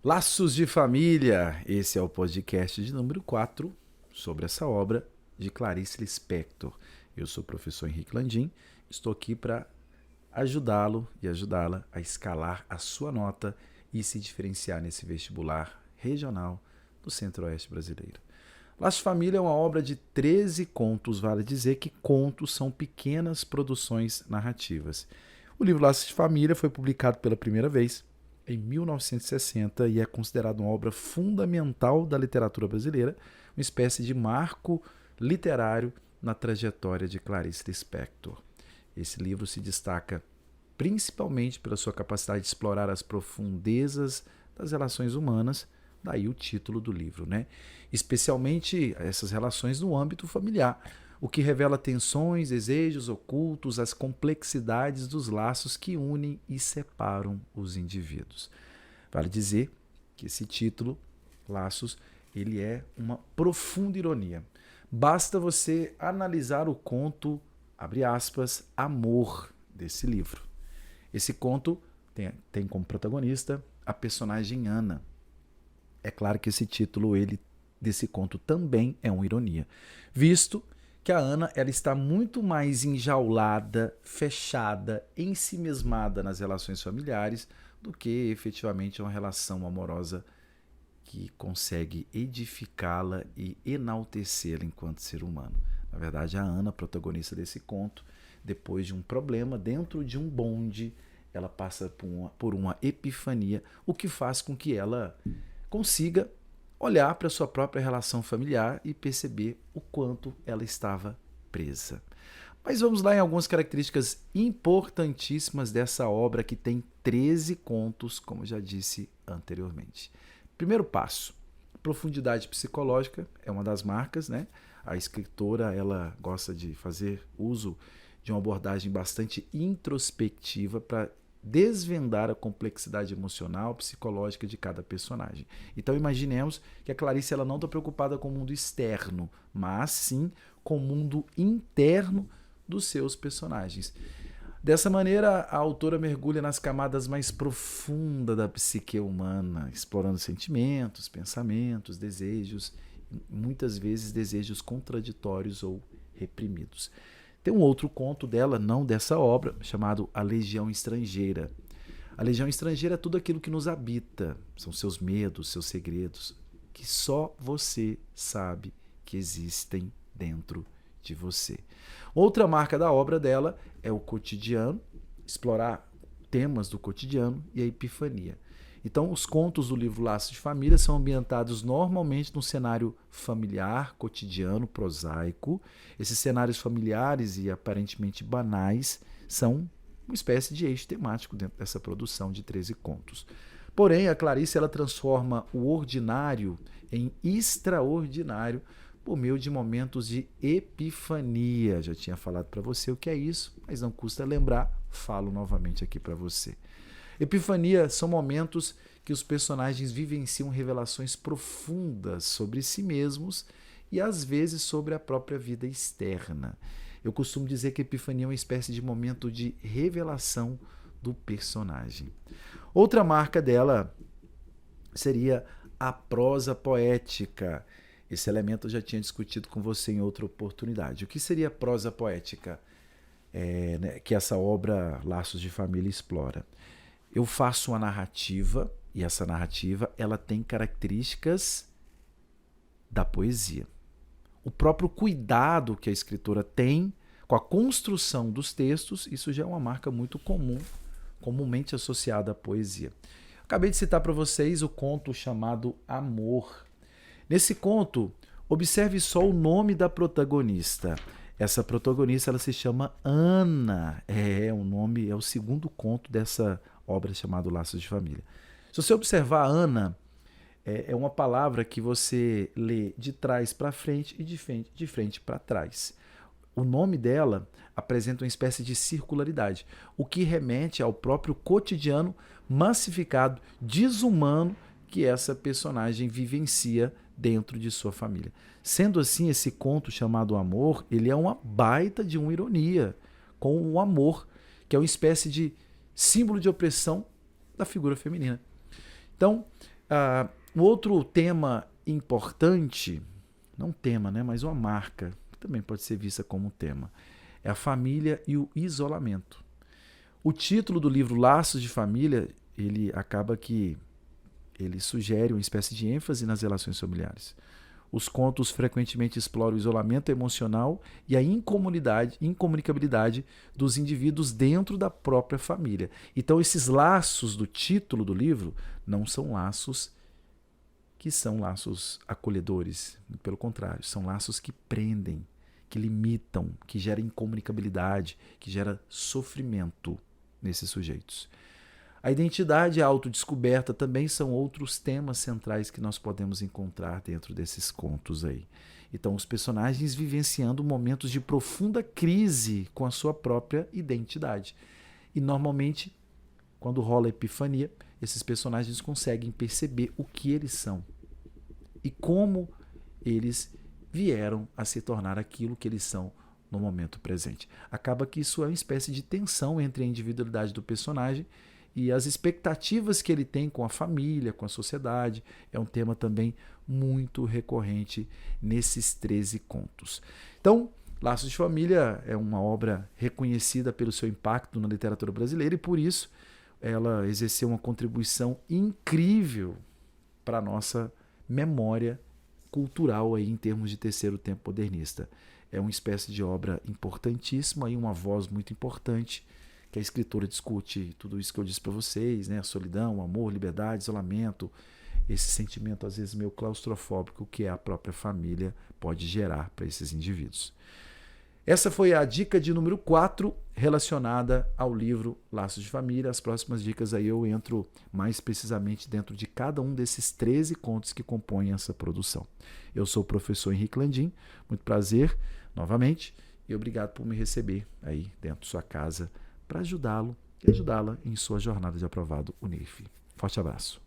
Laços de Família, esse é o podcast de número 4 sobre essa obra de Clarice Lispector. Eu sou o professor Henrique Landim, estou aqui para ajudá-lo e ajudá-la a escalar a sua nota e se diferenciar nesse vestibular regional do Centro-Oeste brasileiro. Laços de Família é uma obra de 13 contos, vale dizer que contos são pequenas produções narrativas. O livro Laços de Família foi publicado pela primeira vez em 1960 e é considerado uma obra fundamental da literatura brasileira, uma espécie de marco literário na trajetória de Clarice Lispector. Esse livro se destaca principalmente pela sua capacidade de explorar as profundezas das relações humanas, daí o título do livro, né? Especialmente essas relações no âmbito familiar, o que revela tensões, desejos ocultos, as complexidades dos laços que unem e separam os indivíduos. Vale dizer que esse título, Laços, ele é uma profunda ironia. Basta você analisar o conto, abre aspas, Amor, desse livro. Esse conto tem como protagonista a personagem Ana. É claro que esse título desse conto também é uma ironia, visto que a Ana ela está muito mais enjaulada, fechada, ensimismada nas relações familiares do que efetivamente uma relação amorosa que consegue edificá-la e enaltecê-la enquanto ser humano. Na verdade, a Ana, protagonista desse conto, depois de um problema dentro de um bonde, ela passa por uma epifania, o que faz com que ela consiga olhar para a sua própria relação familiar e perceber o quanto ela estava presa. Mas vamos lá em algumas características importantíssimas dessa obra que tem 13 contos, como já disse anteriormente. Primeiro passo, profundidade psicológica é uma das marcas, né? A escritora ela gosta de fazer uso de uma abordagem bastante introspectiva para desvendar a complexidade emocional, psicológica de cada personagem. Então imaginemos que a Clarice ela não está preocupada com o mundo externo, mas sim com o mundo interno dos seus personagens. Dessa maneira, a autora mergulha nas camadas mais profundas da psique humana, explorando sentimentos, pensamentos, desejos, muitas vezes desejos contraditórios ou reprimidos. Tem um outro conto dela, não dessa obra, chamado A Legião Estrangeira. A Legião Estrangeira é tudo aquilo que nos habita, são seus medos, seus segredos, que só você sabe que existem dentro de você. Outra marca da obra dela é o cotidiano, explorar temas do cotidiano e a epifania. Então, os contos do livro Laços de Família são ambientados normalmente num cenário familiar, cotidiano, prosaico. Esses cenários familiares e aparentemente banais são uma espécie de eixo temático dentro dessa produção de 13 contos. Porém, a Clarice ela transforma o ordinário em extraordinário por meio de momentos de epifania. Já tinha falado para você o que é isso, mas não custa lembrar, falo novamente aqui para você. Epifania são momentos que os personagens vivenciam revelações profundas sobre si mesmos e às vezes sobre a própria vida externa. Eu costumo dizer que a epifania é uma espécie de momento de revelação do personagem. Outra marca dela seria a prosa poética. Esse elemento eu já tinha discutido com você em outra oportunidade. O que seria prosa poética? Que essa obra Laços de Família explora. Eu faço uma narrativa e essa narrativa ela tem características da poesia. O próprio cuidado que a escritora tem com a construção dos textos, isso já é uma marca muito comum, comumente associada à poesia. Acabei de citar para vocês o conto chamado Amor. Nesse conto, observe só o nome da protagonista. Essa protagonista ela se chama Ana. O nome é o segundo conto dessa obra chamada Laços de Família. Se você observar Ana, é uma palavra que você lê de trás para frente e de frente para trás. O nome dela apresenta uma espécie de circularidade, o que remete ao próprio cotidiano massificado, desumano que essa personagem vivencia dentro de sua família. Sendo assim, esse conto chamado Amor, ele é uma baita de uma ironia com o amor, que é uma espécie de símbolo de opressão da figura feminina. Então, Um outro tema importante, não tema, né, mas uma marca, que também pode ser vista como um tema, é a família e o isolamento. O título do livro Laços de Família, ele acaba que ele sugere uma espécie de ênfase nas relações familiares. Os contos frequentemente exploram o isolamento emocional e a incomunicabilidade dos indivíduos dentro da própria família. Então, esses laços do título do livro não são laços que são laços acolhedores. Pelo contrário, são laços que prendem, que limitam, que geram incomunicabilidade, que geram sofrimento nesses sujeitos. A identidade e a autodescoberta também são outros temas centrais que nós podemos encontrar dentro desses contos aí. Então, os personagens vivenciando momentos de profunda crise com a sua própria identidade. E, normalmente, quando rola a epifania, esses personagens conseguem perceber o que eles são e como eles vieram a se tornar aquilo que eles são no momento presente. Acaba que isso é uma espécie de tensão entre a individualidade do personagem e as expectativas que ele tem com a família, com a sociedade. É um tema também muito recorrente nesses 13 contos. Então, Laços de Família é uma obra reconhecida pelo seu impacto na literatura brasileira e, por isso, ela exerceu uma contribuição incrível para a nossa memória cultural aí, em termos de terceiro tempo modernista. É uma espécie de obra importantíssima e uma voz muito importante que a escritora discute tudo isso que eu disse para vocês, né? A solidão, o amor, liberdade, isolamento, esse sentimento às vezes meio claustrofóbico que a própria família pode gerar para esses indivíduos. Essa foi a dica de número 4 relacionada ao livro Laços de Família. As próximas dicas aí eu entro mais precisamente dentro de cada um desses 13 contos que compõem essa produção. Eu sou o professor Henrique Landim, muito prazer novamente e obrigado por me receber aí dentro de sua casa para ajudá-lo e ajudá-la em sua jornada de aprovado UNIF. Forte abraço.